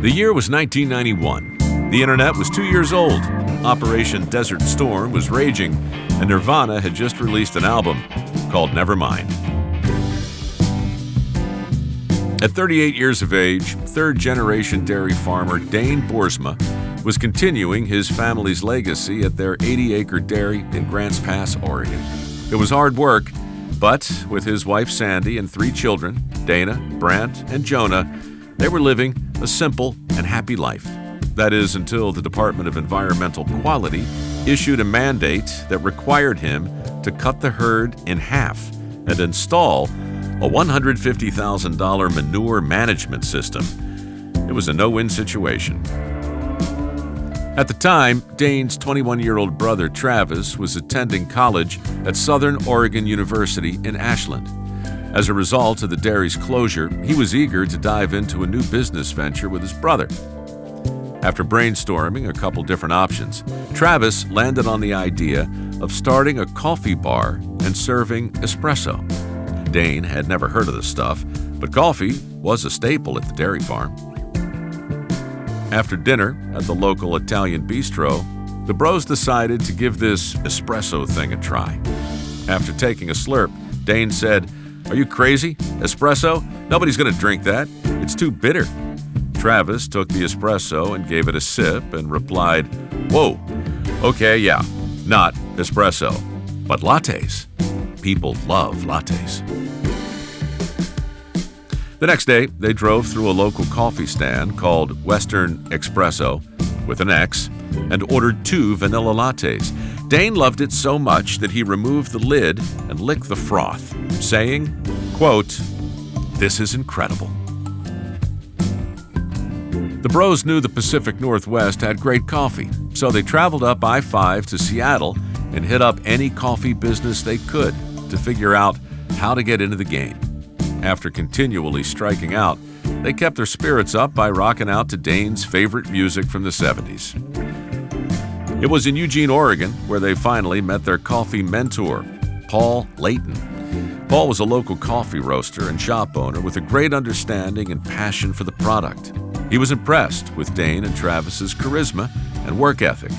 The year was 1991. The internet was 2 years old. Operation Desert Storm was raging, and Nirvana had just released an album called Nevermind. At 38 years of age, third-generation dairy farmer Dane Boersma was continuing his family's legacy at their 80-acre dairy in Grants Pass, Oregon. It was hard work, but with his wife Sandy and 3 children, Dana, Brant, and Jonah, they were living a simple and happy life. That is, until the Department of Environmental Quality issued a mandate that required him to cut the herd in half and install a $150,000 manure management system. It was a no-win situation. At the time, Dane's 21-year-old brother Travis was attending college at Southern Oregon University in Ashland. As a result of the dairy's closure, he was eager to dive into a new business venture with his brother. After brainstorming a couple different options, Travis landed on the idea of starting a coffee bar and serving espresso. Dane had never heard of the stuff, but coffee was a staple at the dairy farm. After dinner at the local Italian bistro, the bros decided to give this espresso thing a try. After taking a slurp, Dane said, "Are you crazy? Espresso? Nobody's going to drink that. It's too bitter." Travis took the espresso and gave it a sip and replied, "Whoa, okay, yeah, not espresso, but lattes. People love lattes." The next day, they drove through a local coffee stand called Western Espresso, with an X, and ordered 2 vanilla lattes. Dane loved it so much that he removed the lid and licked the froth, saying, quote, "This is incredible." The bros knew the Pacific Northwest had great coffee, so they traveled up I-5 to Seattle and hit up any coffee business they could to figure out how to get into the game. After continually striking out, they kept their spirits up by rocking out to Dane's favorite music from the 70s. It was in Eugene, Oregon, where they finally met their coffee mentor, Paul Layton. Paul was a local coffee roaster and shop owner with a great understanding and passion for the product. He was impressed with Dane and Travis's charisma and work ethic.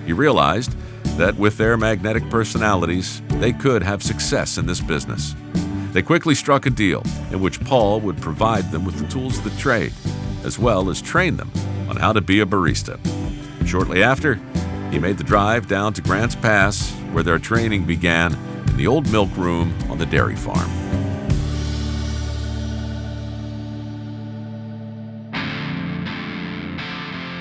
He realized that with their magnetic personalities, they could have success in this business. They quickly struck a deal in which Paul would provide them with the tools of the trade, as well as train them on how to be a barista. Shortly after, he made the drive down to Grants Pass, where their training began in the old milk room on the dairy farm.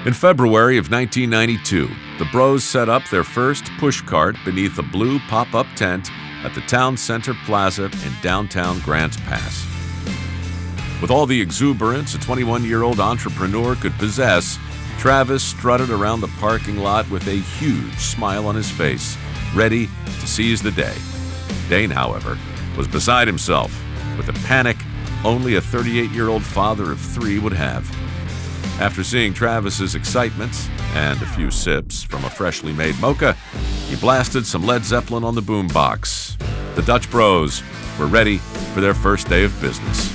In February of 1992, the bros set up their first push cart beneath a blue pop-up tent at the Town Center Plaza in downtown Grants Pass. With all the exuberance a 21-year-old entrepreneur could possess, Travis strutted around the parking lot with a huge smile on his face, ready to seize the day. Dane, however, was beside himself with a panic only a 38-year-old father of 3 would have. After seeing Travis's excitement and a few sips from a freshly made mocha, he blasted some Led Zeppelin on the boombox. The Dutch Bros were ready for their first day of business.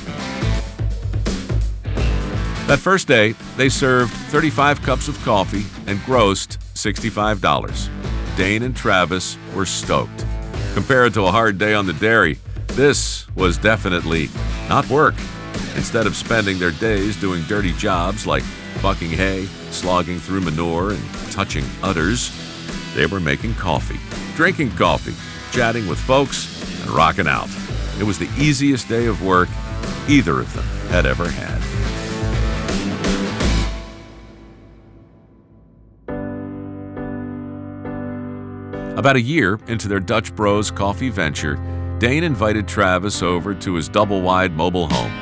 That first day, they served 35 cups of coffee and grossed $65. Dane and Travis were stoked. Compared to a hard day on the dairy, this was definitely not work. Instead of spending their days doing dirty jobs like bucking hay, slogging through manure, and touching udders, they were making coffee, drinking coffee, chatting with folks, and rocking out. It was the easiest day of work either of them had ever had. About a year into their Dutch Bros coffee venture, Dane invited Travis over to his double-wide mobile home.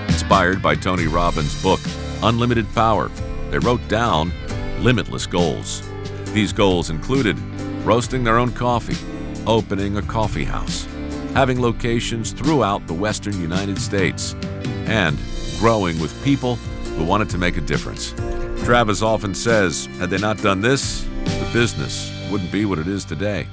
Inspired by Tony Robbins' book, Unlimited Power, they wrote down limitless goals. These goals included roasting their own coffee, opening a coffee house, having locations throughout the western United States, and growing with people who wanted to make a difference. Travis often says, had they not done this, the business wouldn't be what it is today.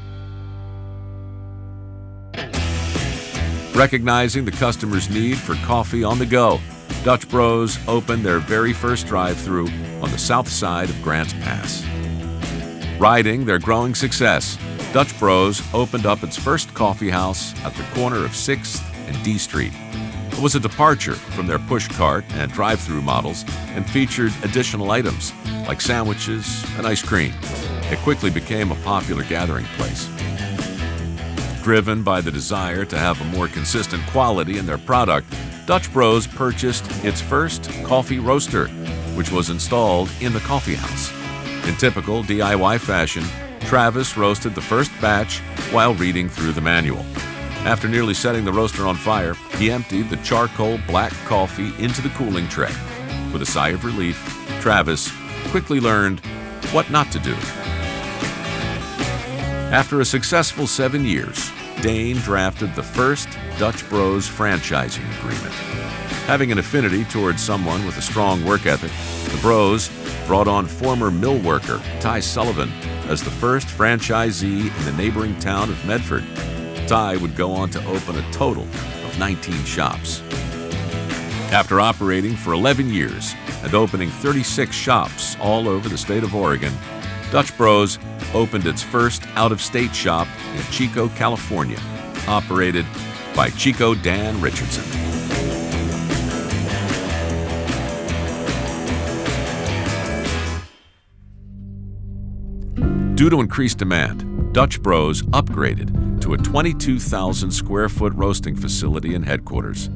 Recognizing the customer's need for coffee on the go, Dutch Bros opened their very first drive-thru on the south side of Grants Pass. Riding their growing success, Dutch Bros opened up its first coffee house at the corner of 6th and D Street. It was a departure from their push cart and drive-thru models and featured additional items like sandwiches and ice cream. It quickly became a popular gathering place. Driven by the desire to have a more consistent quality in their product, Dutch Bros purchased its first coffee roaster, which was installed in the coffee house. In typical DIY fashion, Travis roasted the first batch while reading through the manual. After nearly setting the roaster on fire, he emptied the charcoal black coffee into the cooling tray. With a sigh of relief, Travis quickly learned what not to do. After a successful 7 years, Dane drafted the first Dutch Bros franchising agreement. Having an affinity towards someone with a strong work ethic, the Bros brought on former mill worker Ty Sullivan as the first franchisee in the neighboring town of Medford. Ty would go on to open a total of 19 shops. After operating for 11 years and opening 36 shops all over the state of Oregon, Dutch Bros opened its first out-of-state shop in Chico, California, operated by Chico Dan Richardson. Due to increased demand, Dutch Bros upgraded to a 22,000 square foot roasting facility and headquarters.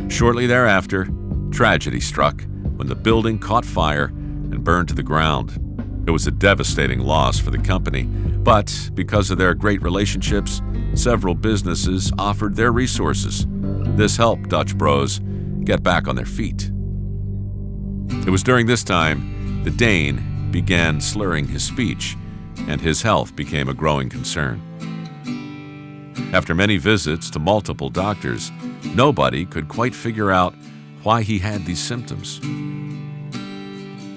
Shortly thereafter, tragedy struck when the building caught fire and burned to the ground. It was a devastating loss for the company, but because of their great relationships, several businesses offered their resources. This helped Dutch Bros get back on their feet. It was during this time that Dane began slurring his speech, and his health became a growing concern. After many visits to multiple doctors, nobody could quite figure out why he had these symptoms.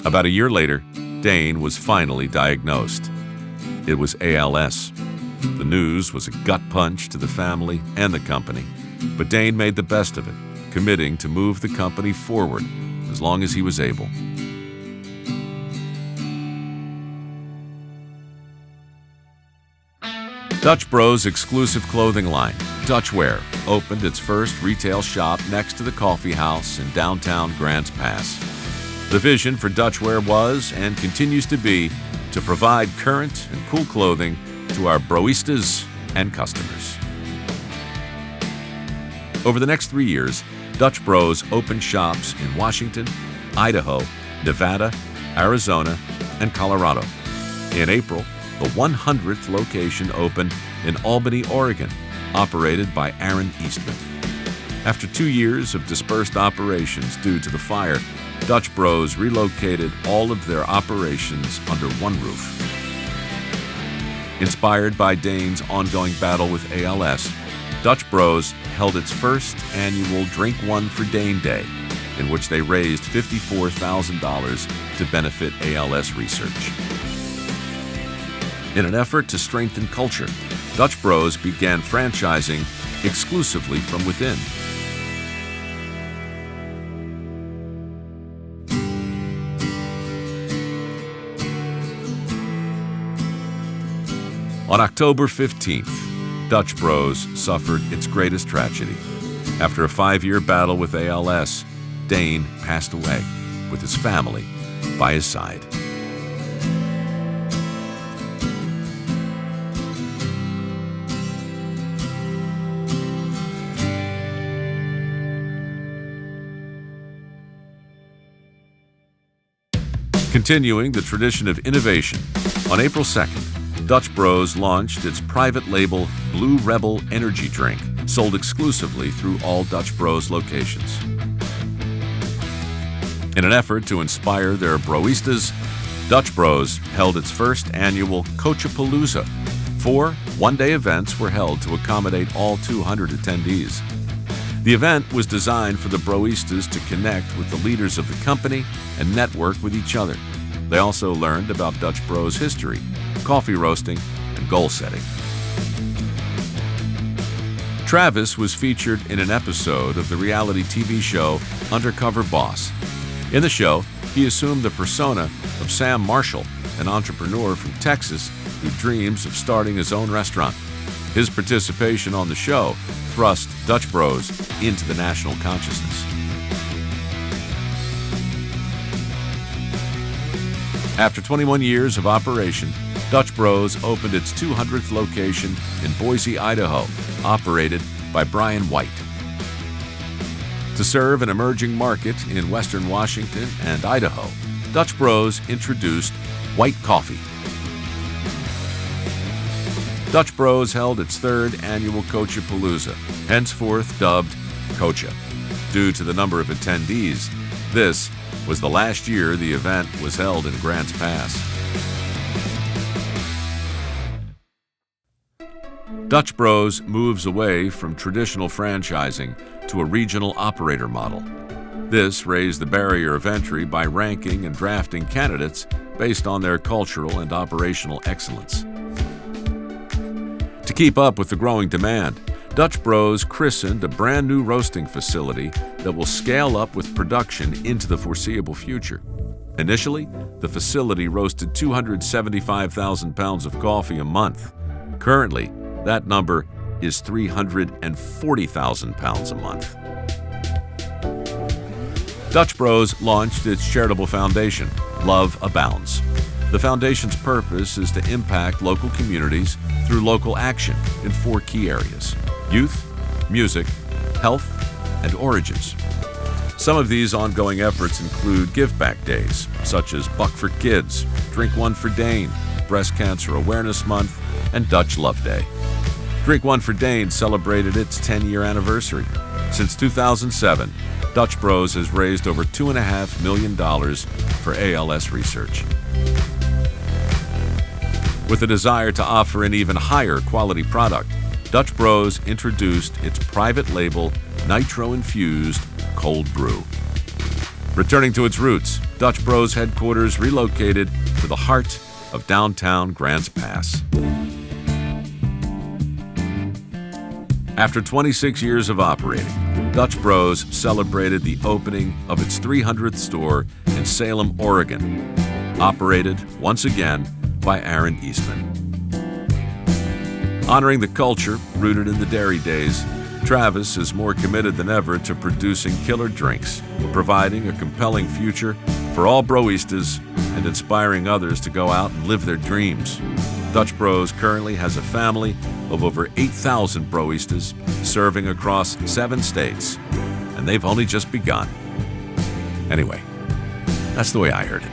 About a year later, Dane was finally diagnosed. It was ALS. The news was a gut punch to the family and the company, but Dane made the best of it, committing to move the company forward as long as he was able. Dutch Bros' exclusive clothing line, Dutchwear, opened its first retail shop next to the coffee house in downtown Grants Pass. The vision for Dutchwear was, and continues to be, to provide current and cool clothing to our broistas and customers. Over the next 3 years, Dutch Bros opened shops in Washington, Idaho, Nevada, Arizona, and Colorado. In April, the 100th location opened in Albany, Oregon, operated by Aaron Eastman. After 2 years of dispersed operations due to the fire, Dutch Bros relocated all of their operations under one roof. Inspired by Dane's ongoing battle with ALS, Dutch Bros held its first annual Drink One for Dane Day, in which they raised $54,000 to benefit ALS research. In an effort to strengthen culture, Dutch Bros began franchising exclusively from within. On October 15th, Dutch Bros suffered its greatest tragedy. After a 5-year battle with ALS, Dane passed away with his family by his side. Continuing the tradition of innovation, on April 2nd, Dutch Bros launched its private label Blue Rebel energy drink, sold exclusively through all Dutch Bros locations. In an effort to inspire their broistas, Dutch Bros held its first annual Coachapalooza. 4 one-day events were held to accommodate all 200 attendees. The event was designed for the broistas to connect with the leaders of the company and network with each other. They also learned about Dutch Bros' history, coffee roasting, and goal setting. Travis was featured in an episode of the reality TV show Undercover Boss. In the show, he assumed the persona of Sam Marshall, an entrepreneur from Texas who dreams of starting his own restaurant. His participation on the show thrust Dutch Bros into the national consciousness. After 21 years of operation, Dutch Bros opened its 200th location in Boise, Idaho, operated by Brian White. To serve an emerging market in western Washington and Idaho, Dutch Bros introduced white coffee. Dutch Bros held its third annual Coachapalooza, henceforth dubbed Cocha. Due to the number of attendees, this was the last year the event was held in Grants Pass. Dutch Bros moves away from traditional franchising to a regional operator model. This raised the barrier of entry by ranking and drafting candidates based on their cultural and operational excellence. To keep up with the growing demand, Dutch Bros christened a brand new roasting facility that will scale up with production into the foreseeable future. Initially, the facility roasted 275,000 pounds of coffee a month. Currently, that number is 340,000 pounds a month. Dutch Bros launched its charitable foundation, Love Abounds. The foundation's purpose is to impact local communities through local action in 4 key areas: youth, music, health, and origins. Some of these ongoing efforts include give-back days, such as Buck for Kids, Drink One for Dane, Breast Cancer Awareness Month, and Dutch Love Day. Drink One for Dane celebrated its 10-year anniversary. Since 2007, Dutch Bros has raised over $2.5 million for ALS research. With a desire to offer an even higher quality product, Dutch Bros introduced its private label nitro-infused cold brew. Returning to its roots, Dutch Bros headquarters relocated to the heart of downtown Grants Pass. After 26 years of operating, Dutch Bros celebrated the opening of its 300th store in Salem, Oregon, operated once again by Aaron Eastman. Honoring the culture rooted in the dairy days, Travis is more committed than ever to producing killer drinks, providing a compelling future for all broistas and inspiring others to go out and live their dreams. Dutch Bros currently has a family of over 8,000 broistas serving across 7 states, and they've only just begun. Anyway, that's the way I heard it.